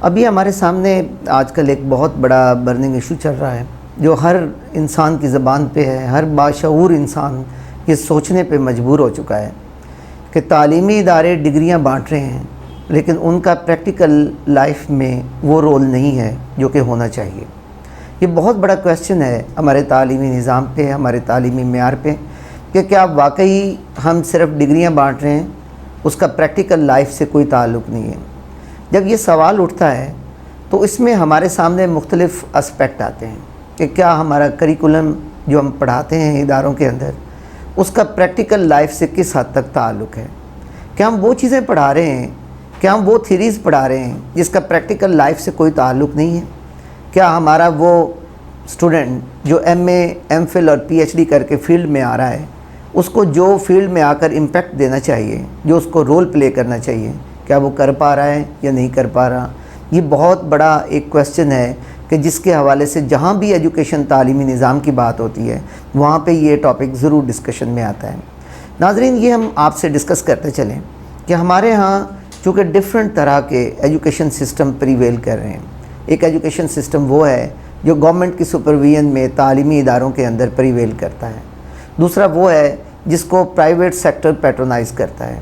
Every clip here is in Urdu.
ابھی ہمارے سامنے آج کل ایک بہت بڑا برننگ ایشو چل رہا ہے جو ہر انسان کی زبان پہ ہے. ہر باشعور انسان یہ سوچنے پہ مجبور ہو چکا ہے کہ تعلیمی ادارے ڈگریاں بانٹ رہے ہیں لیکن ان کا پریکٹیکل لائف میں وہ رول نہیں ہے جو کہ ہونا چاہیے. یہ بہت بڑا کویسچن ہے ہمارے تعلیمی نظام پہ, ہمارے تعلیمی معیار پہ, کہ کیا واقعی ہم صرف ڈگریاں بانٹ رہے ہیں, اس کا پریکٹیکل لائف سے کوئی تعلق نہیں ہے. جب یہ سوال اٹھتا ہے تو اس میں ہمارے سامنے مختلف اسپیکٹ آتے ہیں کہ کیا ہمارا کریکولم جو ہم پڑھاتے ہیں اداروں کے اندر اس کا پریکٹیکل لائف سے کس حد تک تعلق ہے. کیا ہم وہ چیزیں پڑھا رہے ہیں, کیا ہم وہ تھیریز پڑھا رہے ہیں جس کا پریکٹیکل لائف سے کوئی تعلق نہیں ہے. کیا ہمارا وہ اسٹوڈنٹ جو ایم اے, ایم فل اور پی ایچ ڈی کر کے فیلڈ میں آ رہا ہے, اس کو جو فیلڈ میں آ کر امپیکٹ دینا چاہیے, جو اس کو رول پلے کرنا چاہیے, کیا وہ کر پا رہا ہے یا نہیں کر پا رہا. یہ بہت بڑا ایک کویسچن ہے کہ جس کے حوالے سے جہاں بھی ایجوکیشن تعلیمی نظام کی بات ہوتی ہے وہاں پہ یہ ٹاپک ضرور ڈسکشن میں آتا ہے. ناظرین, یہ ہم آپ سے ڈسکس کرتے چلیں کہ ہمارے ہاں چونکہ ڈفرینٹ طرح کے ایجوکیشن سسٹم پریویل کر رہے ہیں. ایک ایجوکیشن سسٹم وہ ہے جو گورنمنٹ کی سپرویژن میں تعلیمی اداروں کے اندر پریویل کرتا ہے. دوسرا وہ ہے جس کو پرائیویٹ سیکٹر پیٹرونائز کرتا ہے.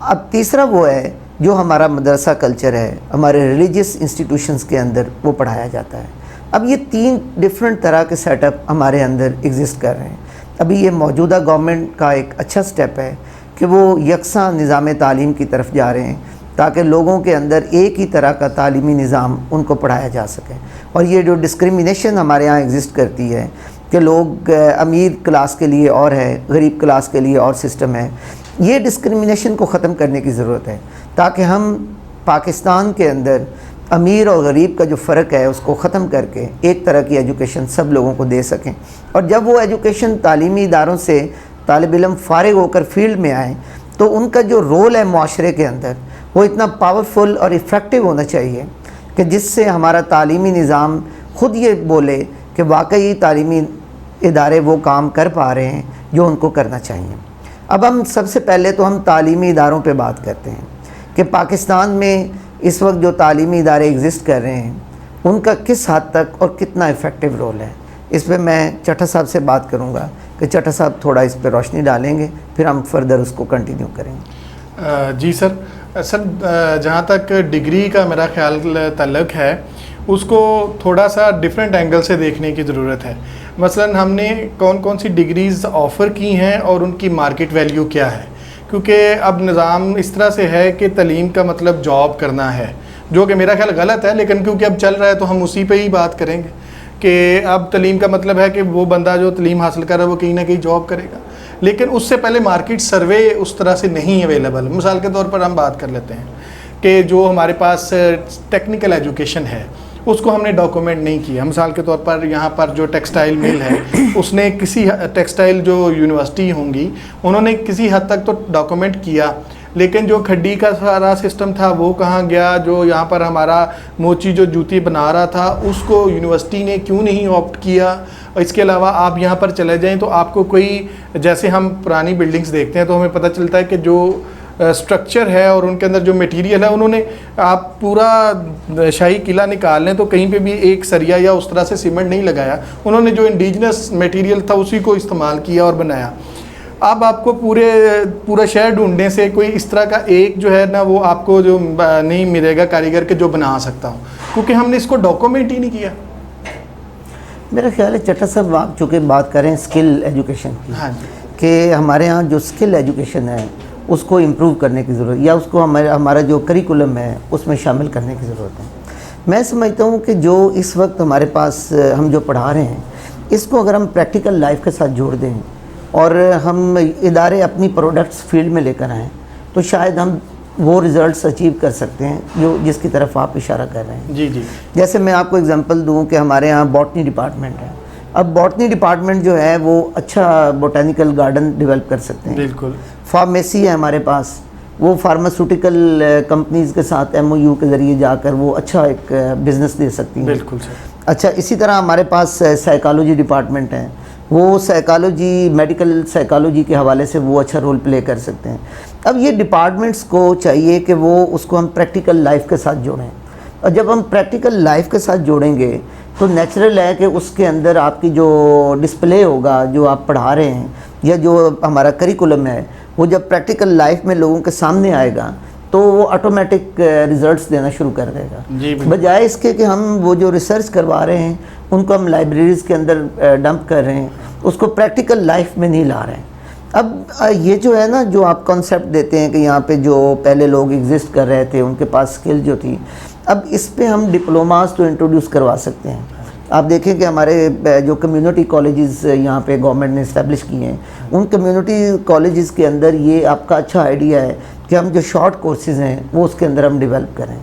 اب تیسرا وہ ہے جو ہمارا مدرسہ کلچر ہے, ہمارے ریلیجیس انسٹیٹیوشنز کے اندر وہ پڑھایا جاتا ہے. اب یہ تین ڈفرینٹ طرح کے سیٹ اپ ہمارے اندر ایگزسٹ کر رہے ہیں. ابھی یہ موجودہ گورنمنٹ کا ایک اچھا سٹیپ ہے کہ وہ یکساں نظام تعلیم کی طرف جا رہے ہیں تاکہ لوگوں کے اندر ایک ہی طرح کا تعلیمی نظام ان کو پڑھایا جا سکے. اور یہ جو ڈسکریمنیشن ہمارے ہاں ایگزسٹ کرتی ہے کہ لوگ امیر کلاس کے لیے اور ہے, غریب کلاس کے لیے اور سسٹم ہے, یہ ڈسکریمنیشن کو ختم کرنے کی ضرورت ہے تاکہ ہم پاکستان کے اندر امیر اور غریب کا جو فرق ہے اس کو ختم کر کے ایک طرح کی ایجوکیشن سب لوگوں کو دے سکیں. اور جب وہ ایجوکیشن تعلیمی اداروں سے طالب علم فارغ ہو کر فیلڈ میں آئیں تو ان کا جو رول ہے معاشرے کے اندر وہ اتنا پاورفل اور افیکٹو ہونا چاہیے کہ جس سے ہمارا تعلیمی نظام خود یہ بولے کہ واقعی تعلیمی ادارے وہ کام کر پا رہے ہیں جو ان کو کرنا چاہیے. اب ہم سب سے پہلے تو ہم تعلیمی اداروں پہ بات کرتے ہیں کہ پاکستان میں اس وقت جو تعلیمی ادارے ایگزسٹ کر رہے ہیں ان کا کس حد تک اور کتنا افیکٹو رول ہے. اس پہ میں چٹھا صاحب سے بات کروں گا کہ چٹھا صاحب تھوڑا اس پہ روشنی ڈالیں گے, پھر ہم فردر اس کو کنٹینیو کریں گے. جی سر, جہاں تک ڈگری کا میرا خیال تعلق ہے اس کو تھوڑا سا ڈیفرنٹ اینگل سے دیکھنے کی ضرورت ہے. مثلا ہم نے کون کون سی ڈگریز آفر کی ہیں اور ان کی مارکیٹ ویلیو کیا ہے, کیونکہ اب نظام اس طرح سے ہے کہ تعلیم کا مطلب جاب کرنا ہے, جو کہ میرا خیال غلط ہے, لیکن کیونکہ اب چل رہا ہے تو ہم اسی پہ ہی بات کریں گے کہ اب تعلیم کا مطلب ہے کہ وہ بندہ جو تعلیم حاصل کر رہا ہے وہ کہیں نہ کہیں جاب کرے گا. لیکن اس سے پہلے مارکیٹ سروے اس طرح سے نہیں اویلیبل. مثال کے طور پر ہم بات کر لیتے ہیں کہ جو ہمارے پاس ٹیکنیکل ایجوکیشن ہے اس کو ہم نے ڈاکومنٹ نہیں کیا. مثال کے طور پر یہاں پر جو ٹیکسٹائل مل ہے اس نے کسی ٹیکسٹائل جو یونیورسٹی ہوں گی انہوں نے کسی حد تک تو ڈاکومنٹ کیا, لیکن جو کھڈی کا سارا سسٹم تھا وہ کہاں گیا. جو یہاں پر ہمارا موچی جو جوتی بنا رہا تھا اس کو یونیورسٹی نے کیوں نہیں آپٹ کیا. اس کے علاوہ آپ یہاں پر چلے جائیں تو آپ کو کوئی, جیسے ہم پرانی بلڈنگز دیکھتے ہیں تو ہمیں پتہ چلتا ہے کہ جو اسٹرکچر ہے اور ان کے اندر جو میٹیریل ہے, انہوں نے آپ پورا شاہی قلعہ نکال لیں تو کہیں پہ بھی ایک سریا یا اس طرح سے سیمنٹ نہیں لگایا, انہوں نے جو انڈیجنس میٹیریل تھا اسی کو استعمال کیا اور بنایا. اب آپ کو پورا شہر ڈھونڈنے سے کوئی اس طرح کا ایک جو ہے نا وہ آپ کو جو نہیں ملے گا کاریگر کے جو بنا سکتا ہوں, کیونکہ ہم نے اس کو ڈاکومنٹ ہی نہیں کیا. میرا خیال ہے چٹھا صاحب آپ چونکہ بات کریں اسکل ایجوکیشن کی, ہاں جی, کہ ہمارے ہاں جو اسکل ایجوکیشن ہے اس کو امپروو کرنے کی ضرورت یا اس کو ہمارا جو کریکولم ہے اس میں شامل کرنے کی ضرورت ہے. میں سمجھتا ہوں کہ جو اس وقت ہمارے پاس ہم جو پڑھا رہے ہیں اس کو اگر ہم پریکٹیکل لائف کے ساتھ جوڑ دیں اور ہم ادارے اپنی پروڈکٹس فیلڈ میں لے کر آئیں تو شاید ہم وہ ریزلٹس اچیو کر سکتے ہیں جس کی طرف آپ اشارہ کر رہے ہیں. جی جی, جیسے میں آپ کو اگزامپل دوں کہ ہمارے ہاں باٹنی ڈپارٹمنٹ ہے. اب باٹنی ڈپارٹمنٹ جو ہے وہ اچھا بوٹینیکل گارڈن ڈیولپ کر سکتے ہیں. بالکل. فارمیسی ہے ہمارے پاس, وہ فارماسوٹیکل کمپنیز کے ساتھ ایم او یو کے ذریعے جا کر وہ اچھا ایک بزنس دے سکتی ہیں. بالکل سر. اچھا, اسی طرح ہمارے پاس سائیکالوجی ڈپارٹمنٹ ہے, وہ سائیکالوجی, میڈیکل سائیکالوجی کے حوالے سے وہ اچھا رول پلے کر سکتے ہیں. اب یہ ڈپارٹمنٹس کو چاہیے کہ وہ اس کو ہم پریکٹیکل لائف کے ساتھ جوڑیں اور جب ہم پریکٹیکل لائف کے ساتھ جوڑیں گے تو نیچرل ہے کہ اس کے اندر آپ کی جو ڈسپلے ہوگا، جو آپ پڑھا رہے ہیں یا جو ہمارا کریکولم ہے، وہ جب پریکٹیکل لائف میں لوگوں کے سامنے آئے گا تو وہ آٹومیٹک ریزلٹس دینا شروع کر دے گا، بجائے اس کے کہ ہم وہ جو ریسرچ کروا رہے ہیں ان کو ہم لائبریریز کے اندر ڈمپ کر رہے ہیں، اس کو پریکٹیکل لائف میں نہیں لا رہے ہیں۔ اب یہ جو ہے نا، جو آپ کانسیپٹ دیتے ہیں کہ یہاں پہ جو پہلے لوگ ایگزسٹ کر رہے تھے ان کے پاس سکل جو تھی، اب اس پہ ہم ڈپلوماز تو انٹروڈیوس کروا سکتے ہیں۔ آپ دیکھیں کہ ہمارے جو کمیونٹی کالجز یہاں پہ گورنمنٹ نے اسٹیبلش کیے ہیں، ان کمیونٹی کالجز کے اندر یہ آپ کا اچھا آئیڈیا ہے کہ ہم جو شارٹ کورسز ہیں وہ اس کے اندر ہم ڈیولپ کریں۔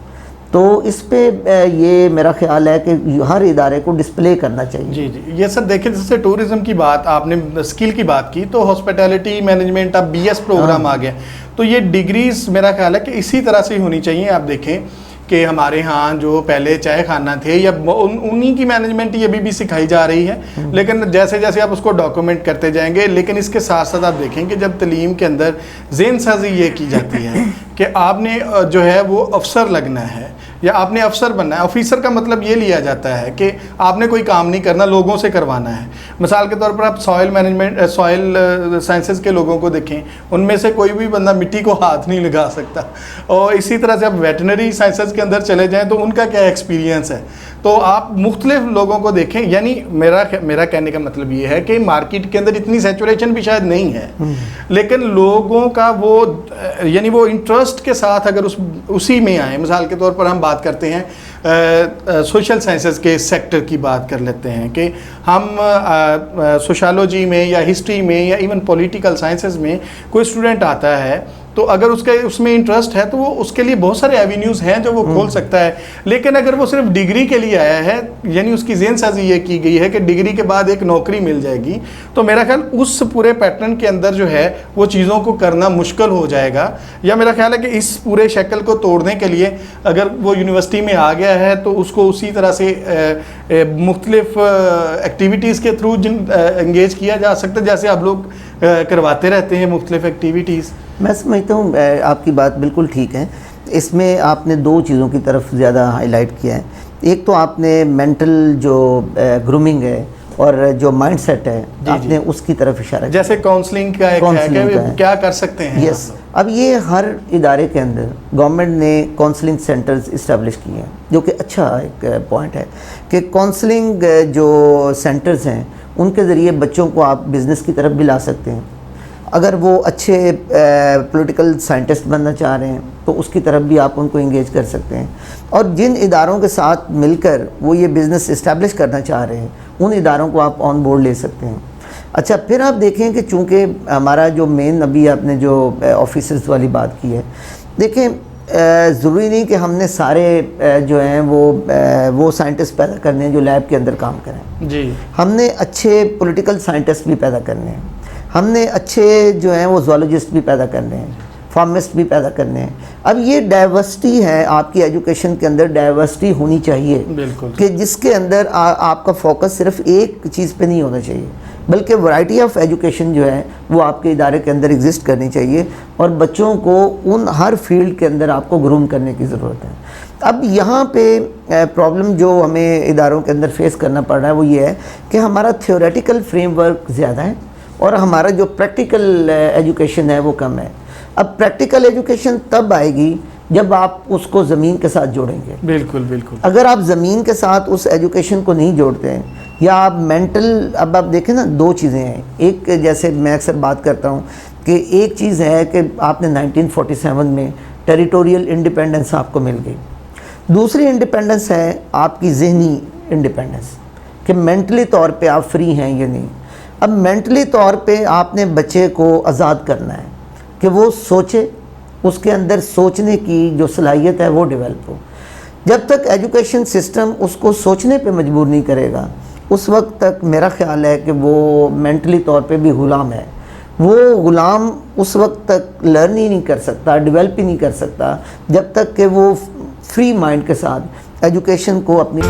تو اس پہ یہ میرا خیال ہے کہ ہر ادارے کو ڈسپلے کرنا چاہیے۔ جی جی، یہ سر دیکھیں جیسے ٹورزم کی بات آپ نے اسکل کی بات کی، تو ہاسپٹیلٹی مینجمنٹ اب BS پروگرام آ گیا، تو یہ ڈگریز میرا خیال ہے کہ اسی طرح سے ہونی چاہیے۔ آپ دیکھیں کہ ہمارے ہاں جو پہلے چائے خانہ تھے یا انہی کی مینجمنٹ یہ بھی سکھائی جا رہی ہے، لیکن جیسے جیسے آپ اس کو ڈاکومنٹ کرتے جائیں گے، لیکن اس کے ساتھ ساتھ آپ دیکھیں کہ جب تعلیم کے اندر ذہن سازی یہ کی جاتی ہے کہ آپ نے جو ہے وہ افسر لگنا ہے یا آپ نے افسر بننا ہے، آفیسر کا مطلب یہ لیا جاتا ہے کہ آپ نے کوئی کام نہیں کرنا، لوگوں سے کروانا ہے۔ مثال کے طور پر آپ سوائل مینجمنٹ، سوائل سائنسز کے لوگوں کو دیکھیں، ان میں سے کوئی بھی بندہ مٹی کو ہاتھ نہیں لگا سکتا، اور اسی طرح سے آپ ویٹنری سائنسز کے اندر چلے جائیں تو ان کا کیا ایکسپیرینس ہے۔ تو آپ مختلف لوگوں کو دیکھیں، یعنی میرا کہنے کا مطلب یہ ہے کہ مارکیٹ کے اندر اتنی سیچوریشن بھی شاید نہیں ہے، لیکن لوگوں کا وہ یعنی وہ انٹرسٹ کے ساتھ اگر اسی میں آئیں۔ مثال کے طور پر ہم بات کرتے ہیں سوشل سائنسز کے سیکٹر کی بات کر لیتے ہیں کہ ہم سوشالوجی میں یا ہسٹری میں یا ایون پولیٹیکل سائنسز میں کوئی اسٹوڈنٹ آتا ہے تو اگر اس میں انٹرسٹ ہے تو وہ اس کے لیے بہت سارے ایوینیوز ہیں جو وہ کھول سکتا ہے، لیکن اگر وہ صرف ڈگری کے لیے آیا ہے، یعنی اس کی ذہن سازی یہ کی گئی ہے کہ ڈگری کے بعد ایک نوکری مل جائے گی، تو میرا خیال اس پورے پیٹرن کے اندر جو ہے وہ چیزوں کو کرنا مشکل ہو جائے گا۔ یا میرا خیال ہے کہ اس پورے شکل کو توڑنے کے لیے اگر وہ یونیورسٹی میں آ گیا ہے تو اس کو اسی طرح سے مختلف ایکٹیویٹیز کے تھرو انگیج کیا جا سکتا ہے، جیسے آپ لوگ کرواتے رہتے ہیں مختلف ایکٹیویٹیز۔ میں سمجھتا ہوں آپ کی بات بالکل ٹھیک ہے۔ اس میں آپ نے دو چیزوں کی طرف زیادہ ہائی لائٹ کیا ہے۔ ایک تو آپ نے مینٹل جو گرومنگ ہے اور جو مائنڈ سیٹ ہے، آپ نے اس کی طرف اشارہ کیا، جیسے کاؤنسلنگ کا ایک ہے کہ کیا کر سکتے ہیں۔ یس، اب یہ ہر ادارے کے اندر گورنمنٹ نے کاؤنسلنگ سینٹرز اسٹیبلش کیے ہیں، جو کہ اچھا ایک پوائنٹ ہے کہ کاؤنسلنگ جو سینٹرز ہیں ان کے ذریعے بچوں کو آپ بزنس کی طرف بھی لا سکتے ہیں۔ اگر وہ اچھے پولیٹیکل سائنٹسٹ بننا چاہ رہے ہیں تو اس کی طرف بھی آپ ان کو انگیج کر سکتے ہیں، اور جن اداروں کے ساتھ مل کر وہ یہ بزنس اسٹیبلش کرنا چاہ رہے ہیں ان اداروں کو آپ آن بورڈ لے سکتے ہیں۔ اچھا، پھر آپ دیکھیں کہ چونکہ ہمارا جو مین ابھی آپ نے جو آفیسرز والی بات کی ہے، دیکھیں ضروری نہیں کہ ہم نے سارے جو ہیں وہ سائنٹسٹ پیدا کرنے ہیں جو لیب کے اندر کام کریں۔ جی، ہم نے اچھے پولیٹیکل سائنٹسٹ بھی پیدا کرنے ہیں، ہم نے اچھے جو ہیں وہ زوالوجسٹ بھی پیدا کرنے ہیں، فارمسٹ بھی پیدا کرنے ہیں۔ اب یہ ڈائیورسٹی ہے، آپ کی ایجوکیشن کے اندر ڈائیورسٹی ہونی چاہیے، بالکل، کہ جس کے اندر آپ کا فوکس صرف ایک چیز پہ نہیں ہونا چاہیے، بلکہ ورائٹی آف ایجوکیشن جو ہے وہ آپ کے ادارے کے اندر ایگزسٹ کرنی چاہیے، اور بچوں کو ان ہر فیلڈ کے اندر آپ کو گروم کرنے کی ضرورت ہے۔ اب یہاں پہ پرابلم جو ہمیں اداروں کے اندر فیس کرنا پڑ رہا ہے وہ یہ ہے کہ ہمارا تھیوریٹیکل فریم ورک زیادہ ہے اور ہمارا جو پریکٹیکل ایجوکیشن ہے وہ کم ہے۔ اب پریکٹیکل ایجوکیشن تب آئے گی جب آپ اس کو زمین کے ساتھ جوڑیں گے۔ بالکل بالکل، اگر آپ زمین کے ساتھ اس ایجوکیشن کو نہیں جوڑتے ہیں، یا آپ مینٹل، اب آپ دیکھیں نا دو چیزیں ہیں، ایک جیسے میں اکثر بات کرتا ہوں کہ ایک چیز ہے کہ آپ نے 1947 میں ٹیریٹوریل انڈیپینڈنس آپ کو مل گئی، دوسری انڈیپینڈنس ہے آپ کی ذہنی انڈیپینڈنس، کہ مینٹلی طور پہ آپ فری ہیں یا نہیں۔ اب مینٹلی طور پہ آپ نے بچے کو آزاد کرنا ہے کہ وہ سوچے، اس کے اندر سوچنے کی جو صلاحیت ہے وہ ڈیولپ ہو۔ جب تک ایجوکیشن سسٹم اس کو سوچنے پہ مجبور نہیں کرے گا، اس وقت تک میرا خیال ہے کہ وہ مینٹلی طور پہ بھی غلام ہے۔ وہ غلام اس وقت تک لرن ہی نہیں کر سکتا، ڈیولپ ہی نہیں کر سکتا، جب تک کہ وہ فری مائنڈ کے ساتھ ایجوکیشن کو اپنی